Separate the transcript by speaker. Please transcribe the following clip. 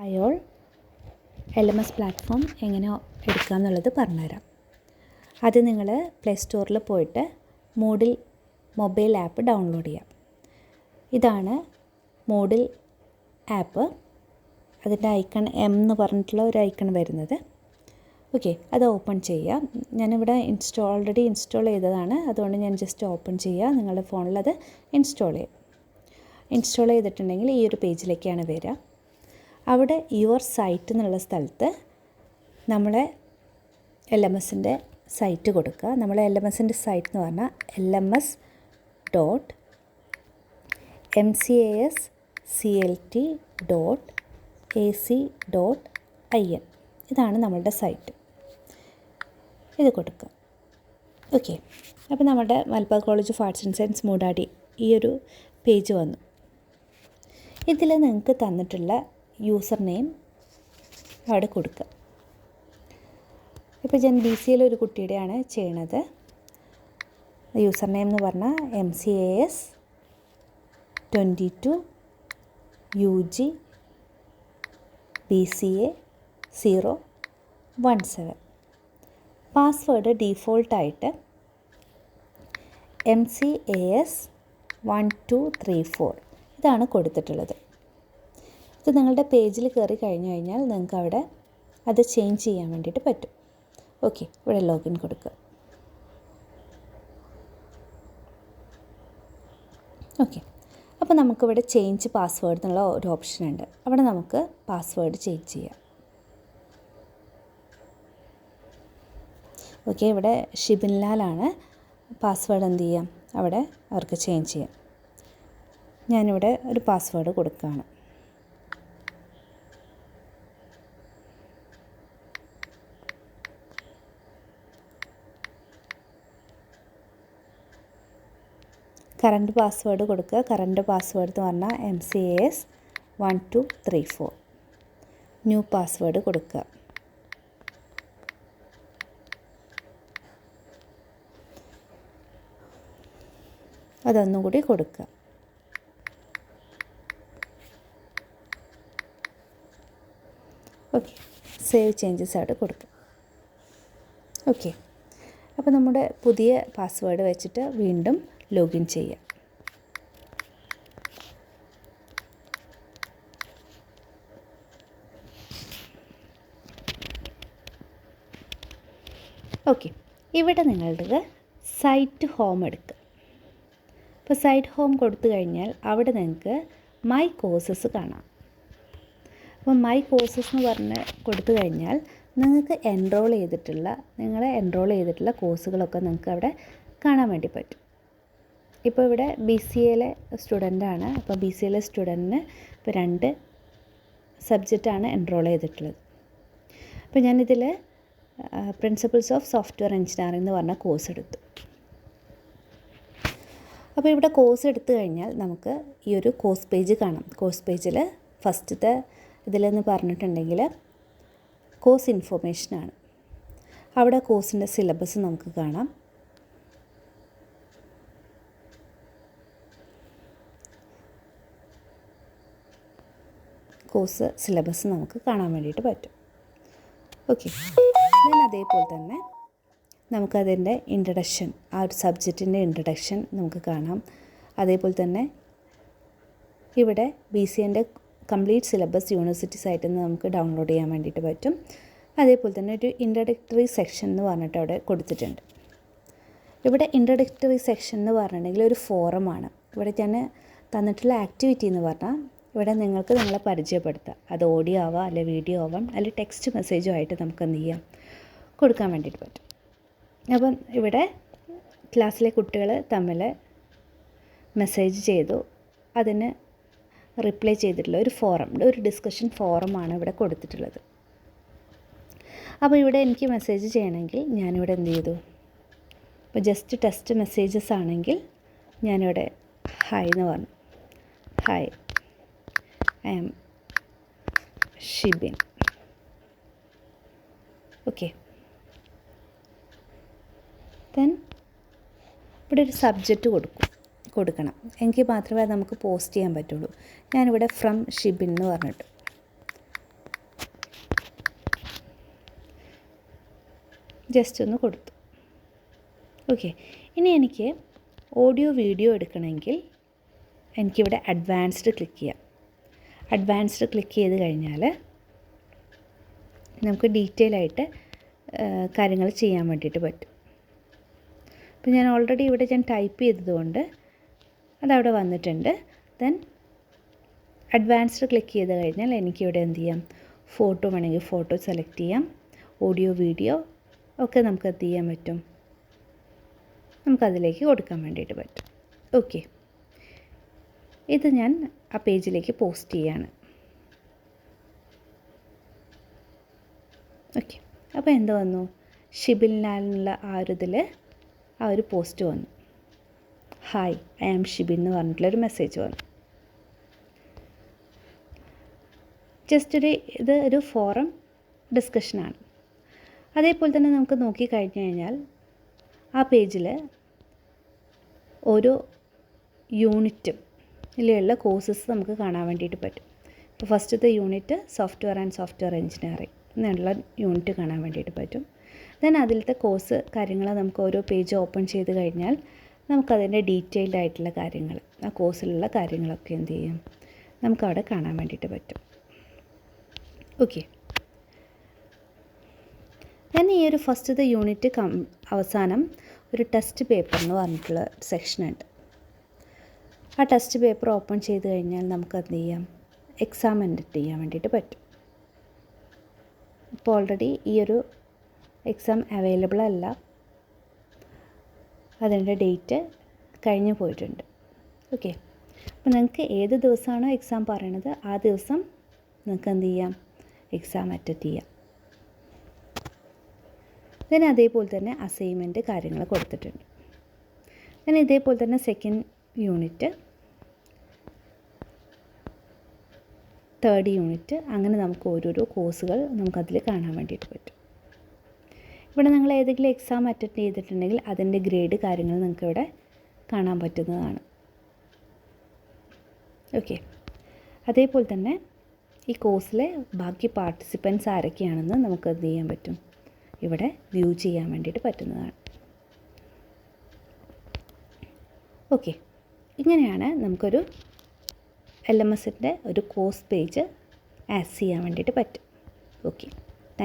Speaker 1: അയോൾ LMS platform എങ്ങനെ എടുക്കുക എന്നുള്ളത് പറഞ്ഞുതരാം. അത് നിങ്ങൾ പ്ലേ സ്റ്റോറിൽ പോയിട്ട് മൂഡിൽ മൊബൈൽ ആപ്പ് ഡൗൺലോഡ് ചെയ്യാം. ഇതാണ് മൂഡിൽ ആപ്പ്. അതിൻ്റെ ഐക്കൺ എന്ന് പറഞ്ഞിട്ടുള്ള ഒരു ഐക്കൺ വരുന്നത്. ഓക്കെ, അത് ഓപ്പൺ ചെയ്യുക. ഞാനിവിടെ ഓൾറെഡി ഇൻസ്റ്റാൾ ചെയ്തതാണ്, അതുകൊണ്ട് ഞാൻ ജസ്റ്റ് ഓപ്പൺ ചെയ്യുക. നിങ്ങളുടെ ഫോണിൽ അത് ഇൻസ്റ്റാൾ ചെയ്യും. ഇൻസ്റ്റാൾ ചെയ്തിട്ടുണ്ടെങ്കിൽ ഈ ഒരു പേജിലേക്കാണ് വരിക. അവിടെ യുവർ സൈറ്റ് എന്നുള്ള സ്ഥലത്ത് നമ്മളെ LMSൻ്റെ സൈറ്റ് കൊടുക്കുക. നമ്മളെ LMSൻ്റെ സൈറ്റ് എന്ന് പറഞ്ഞാൽ LMS.mcasclt.ac.in. ഇതാണ് നമ്മളുടെ സൈറ്റ്. ഇത് കൊടുക്കുക. ഓക്കെ, അപ്പോൾ നമ്മുടെ Malabar college of arts and science Moodadi ഈ ഒരു പേജ് വന്നു. ഇതിൽ നിങ്ങൾക്ക് തന്നിട്ടുള്ള യൂസർ നെയിം അവിടെ കൊടുക്കുക. ഇപ്പോൾ ഞാൻ BCA ഒരു കുട്ടിയുടെയാണ് ചെയ്യണത്. യൂസർ നെയിം എന്ന് പറഞ്ഞാൽ MCAS22 UG BCA 017. Password ഡീഫോൾട്ടായിട്ട് MCAS1234 ഇതാണ് കൊടുത്തിട്ടുള്ളത്. ഇത് നിങ്ങളുടെ പേജിൽ കയറി കഴിഞ്ഞ് കഴിഞ്ഞാൽ നിങ്ങൾക്ക് അവിടെ അത് ചേഞ്ച് ചെയ്യാൻ വേണ്ടിയിട്ട് പറ്റും. ഓക്കെ, ഇവിടെ ലോഗിൻ കൊടുക്കുക. ഓക്കെ, അപ്പോൾ നമുക്കിവിടെ ചേഞ്ച് പാസ്വേഡ് എന്നുള്ള ഒരു ഓപ്ഷൻ ഉണ്ട്. അവിടെ നമുക്ക് പാസ്വേഡ് ചേഞ്ച് ചെയ്യാം. ഓക്കെ, ഇവിടെ ഷിബിൻലാലാണ് പാസ്വേഡ്. എന്ത് ചെയ്യാം, അവിടെ അവർക്ക് ചേഞ്ച് ചെയ്യാം. ഞാനിവിടെ ഒരു പാസ്വേഡ് കൊടുക്കുകയാണ്. കറണ്ട് പാസ്വേഡ് കൊടുക്കുക. കറണ്ട് പാസ്വേഡ് എന്ന് പറഞ്ഞാൽ MCAS1234. ന്യൂ പാസ്വേഡ് കൊടുക്കുക. അതൊന്നും കൂടി കൊടുക്കുക. ഓക്കെ, സേവ് ചേഞ്ചസ് ആയിട്ട് കൊടുക്കുക. ഓക്കെ, അപ്പോൾ നമ്മുടെ പുതിയ പാസ്വേഡ് വെച്ചിട്ട് വീണ്ടും ലോഗിൻ ചെയ്യാം. ഓക്കെ, ഇവിടെ നിങ്ങളുടെ സൈറ്റ് ഹോം എടുക്കുക. ഇപ്പോൾ സൈറ്റ് ഹോം കൊടുത്തു കഴിഞ്ഞാൽ അവിടെ നിങ്ങൾക്ക് മൈ കോഴ്സസ് കാണാം. അപ്പോൾ മൈ കോഴ്സസ് എന്ന് പറഞ്ഞ് കൊടുത്തു കഴിഞ്ഞാൽ നിങ്ങൾക്ക് എൻറോൾ ചെയ്തിട്ടുള്ള കോഴ്സുകളൊക്കെ നിങ്ങൾക്ക് അവിടെ കാണാൻ വേണ്ടി പറ്റും. ഇപ്പോൾ ഇവിടെ BCAയിലെ സ്റ്റുഡൻ്റാണ്. അപ്പോൾ BCAയിലെ സ്റ്റുഡൻറ്റിന് ഇപ്പോൾ 2 സബ്ജക്റ്റാണ് എൻറോൾ ചെയ്തിട്ടുള്ളത്. അപ്പോൾ ഞാനിതിൽ പ്രിൻസിപ്പിൾസ് ഓഫ് സോഫ്റ്റ്വെയർ എഞ്ചിനീയറിംഗ് എന്ന് പറഞ്ഞ കോഴ്സ് എടുത്തു. അപ്പോൾ ഇവിടെ കോഴ്സ് എടുത്തു കഴിഞ്ഞാൽ നമുക്ക് ഈ ഒരു കോഴ്സ് പേജ് കാണാം. കോഴ്സ് പേജിൽ ഫസ്റ്റത്തെ ഇതിലെന്ന് പറഞ്ഞിട്ടുണ്ടെങ്കിൽ കോഴ്സ് ഇൻഫോർമേഷനാണ്. അവിടെ കോഴ്സിൻ്റെ സിലബസ് നമുക്ക് കാണാം. കോഴ്സ് സിലബസ് നമുക്ക് കാണാൻ വേണ്ടിയിട്ട് പറ്റും. ഓക്കെ, ഞാൻ അതേപോലെ തന്നെ നമുക്കതിൻ്റെ ഇൻട്രഡക്ഷൻ, ആ ഒരു സബ്ജക്റ്റിൻ്റെ ഇൻട്രഡക്ഷൻ നമുക്ക് കാണാം. അതേപോലെ തന്നെ ഇവിടെ BCAൻ്റെ കംപ്ലീറ്റ് സിലബസ് യൂണിവേഴ്സിറ്റി സൈറ്റിൽ നിന്ന് നമുക്ക് ഡൗൺലോഡ് ചെയ്യാൻ വേണ്ടിയിട്ട് പറ്റും. അതേപോലെ തന്നെ ഒരു ഇൻട്രഡക്ടറി സെക്ഷൻ എന്ന് പറഞ്ഞിട്ട് അവിടെ കൊടുത്തിട്ടുണ്ട്. ഇവിടെ ഇൻട്രഡക്ടറി സെക്ഷൻ എന്ന് പറഞ്ഞിട്ടുണ്ടെങ്കിൽ ഒരു ഫോറമാണ്. ഇവിടെ ഞാൻ തന്നിട്ടുള്ള ആക്ടിവിറ്റി എന്ന് പറഞ്ഞാൽ ഇവിടെ നിങ്ങൾക്ക് നിങ്ങളെ പരിചയപ്പെടുത്താം. അത് ഓഡിയോ ആവാം, അല്ലെങ്കിൽ വീഡിയോ ആവാം, അല്ലെങ്കിൽ ടെക്സ്റ്റ് മെസ്സേജും ആയിട്ട് നമുക്ക് എന്ത് ചെയ്യാം, കൊടുക്കാൻ വേണ്ടിയിട്ട് പറ്റും. അപ്പം ഇവിടെ ക്ലാസ്സിലെ കുട്ടികൾ തമ്മിൽ മെസ്സേജ് ചെയ്തു, അതിന് റിപ്ലൈ ചെയ്തിട്ടുള്ള ഒരു ഡിസ്കഷൻ ഫോറമാണ് ഇവിടെ കൊടുത്തിട്ടുള്ളത്. അപ്പോൾ ഇവിടെ എനിക്ക് മെസ്സേജ് ചെയ്യണമെങ്കിൽ ഞാനിവിടെ എന്ത് ചെയ്തു, ഇപ്പോൾ ജസ്റ്റ് ടെസ്റ്റ് മെസ്സേജസ് ആണെങ്കിൽ ഞാനിവിടെ ഹായ് എന്ന് പറഞ്ഞു. Hi, I am Shibin. Okay, then ഇവിടെ ഒരു സബ്ജക്റ്റ് കൊടുക്കണം. എങ്കിൽ മാത്രമേ അത് നമുക്ക് പോസ്റ്റ് ചെയ്യാൻ പറ്റുള്ളൂ. ഞാനിവിടെ ഫ്രം ഷിബിൻ എന്ന് പറഞ്ഞിട്ട് ജസ്റ്റ് ഒന്ന് കൊടുത്തു. ഓക്കെ, ഇനി എനിക്ക് ഓഡിയോ വീഡിയോ എടുക്കണമെങ്കിൽ എനിക്കിവിടെ അഡ്വാൻസ്ഡ് ക്ലിക്ക് ചെയ്യാം. അഡ്വാൻസ്ഡ് ക്ലിക്ക് ചെയ്ത് കഴിഞ്ഞാൽ നമുക്ക് ഡീറ്റെയിൽ ആയിട്ട് കാര്യങ്ങൾ ചെയ്യാൻ വേണ്ടിയിട്ട് പറ്റും. അപ്പോൾ ഞാൻ ഓൾറെഡി ഇവിടെ ഞാൻ ടൈപ്പ് ചെയ്തതുകൊണ്ട് അതവിടെ വന്നിട്ടുണ്ട്. ദെൻ അഡ്വാൻസ്ഡ് ക്ലിക്ക് ചെയ്ത് കഴിഞ്ഞാൽ എനിക്കിവിടെ എന്ത് ചെയ്യാം, ഫോട്ടോ വേണമെങ്കിൽ ഫോട്ടോ സെലക്ട് ചെയ്യാം, ഓഡിയോ വീഡിയോ ഒക്കെ നമുക്ക് എന്ത് ചെയ്യാൻ പറ്റും, നമുക്കതിലേക്ക് കൊടുക്കാൻ വേണ്ടിയിട്ട് പറ്റും. ഓക്കെ, ഇത് ഞാൻ ആ പേജിലേക്ക് പോസ്റ്റ് ചെയ്യാണ്. ഓക്കെ, അപ്പോൾ എന്ത് വന്നു, ഷിബിൻലാലിനുള്ള ആ ഒരു ഇതിൽ ആ ഒരു പോസ്റ്റ് വന്നു. ഹായ്, ഐ ആം ഷിബിൻ എന്ന് പറഞ്ഞിട്ടുള്ളൊരു മെസ്സേജ് വന്നു. ജസ്റ്റ് ഒരു ഫോറം ഡിസ്കഷനാണ്. അതേപോലെ തന്നെ നമുക്ക് നോക്കിക്കഴിഞ്ഞ് കഴിഞ്ഞാൽ ആ പേജിൽ ഓരോ യൂണിറ്റും ഇതിലുള്ള കോഴ്സസ് നമുക്ക് കാണാൻ വേണ്ടിയിട്ട് പറ്റും. ഇപ്പോൾ ഫസ്റ്റത്തെ unit software and software engineering എന്നുള്ള യൂണിറ്റ് കാണാൻ വേണ്ടിയിട്ട് പറ്റും. ദെൻ അതിലത്തെ കോഴ്സ് കാര്യങ്ങൾ നമുക്ക് ഓരോ പേജ് ഓപ്പൺ ചെയ്ത് കഴിഞ്ഞാൽ നമുക്കതിൻ്റെ ഡീറ്റെയിൽഡ് ആയിട്ടുള്ള കാര്യങ്ങൾ, ആ കോഴ്സിലുള്ള കാര്യങ്ങളൊക്കെ എന്ത് ചെയ്യും, നമുക്കവിടെ കാണാൻ വേണ്ടിയിട്ട് പറ്റും. ഓക്കെ, ഞാൻ ഈ ഒരു ഫസ്റ്റത്തെ യൂണിറ്റ് അവസാനം ഒരു ടെസ്റ്റ് പേപ്പർ എന്ന് പറഞ്ഞിട്ടുള്ള സെക്ഷനുണ്ട്. ആ ടെസ്റ്റ് പേപ്പർ ഓപ്പൺ ചെയ്ത് കഴിഞ്ഞാൽ നമുക്ക് എന്ത് ചെയ്യാം, എക്സാം എൻഡിറ്റ് ചെയ്യാൻ വേണ്ടിയിട്ട് പറ്റും. ഇപ്പോൾ ഓൾറെഡി ഈ ഒരു എക്സാം അവൈലബിൾ അല്ല, അതിൻ്റെ ഡേറ്റ് കഴിഞ്ഞു പോയിട്ടുണ്ട്. ഓക്കെ, അപ്പോൾ നിങ്ങൾക്ക് ഏത് ദിവസമാണോ എക്സാം പറയണത് ആ ദിവസം നിങ്ങൾക്ക് എന്ത് ചെയ്യാം, എക്സാം അറ്റൻഡ് ചെയ്യാം. then അതേപോലെ തന്നെ അസൈൻമെൻറ്റ് കാര്യങ്ങൾ കൊടുത്തിട്ടുണ്ട്. then ഇതേപോലെ തന്നെ സെക്കൻഡ് യൂണിറ്റ്, തേർഡ് യൂണിറ്റ്, അങ്ങനെ നമുക്ക് ഓരോരോ കോഴ്സുകൾ നമുക്കതിൽ കാണാൻ വേണ്ടിയിട്ട് പറ്റും. ഇവിടെ നിങ്ങൾ ഏതെങ്കിലും എക്സാം അറ്റൻഡ് ചെയ്തിട്ടുണ്ടെങ്കിൽ അതിൻ്റെ ഗ്രേഡ് കാര്യങ്ങൾ നിങ്ങൾക്ക് ഇവിടെ കാണാൻ പറ്റുന്നതാണ്. ഓക്കെ, അതേപോലെ തന്നെ ഈ കോഴ്സിലെ ബാക്കി പാർട്ടിസിപ്പൻസ് ആരൊക്കെയാണെന്ന് നമുക്ക് എന്ത് ചെയ്യാൻ പറ്റും, ഇവിടെ വ്യൂ ചെയ്യാൻ വേണ്ടിയിട്ട് പറ്റുന്നതാണ്. ഓക്കെ, ഇങ്ങനെയാണ് നമുക്കൊരു LMSൻ്റെ ഒരു കോഴ്സ് പേജ് ആക്സസ് ചെയ്യാൻ വേണ്ടിയിട്ട് പറ്റും. ഓക്കെ.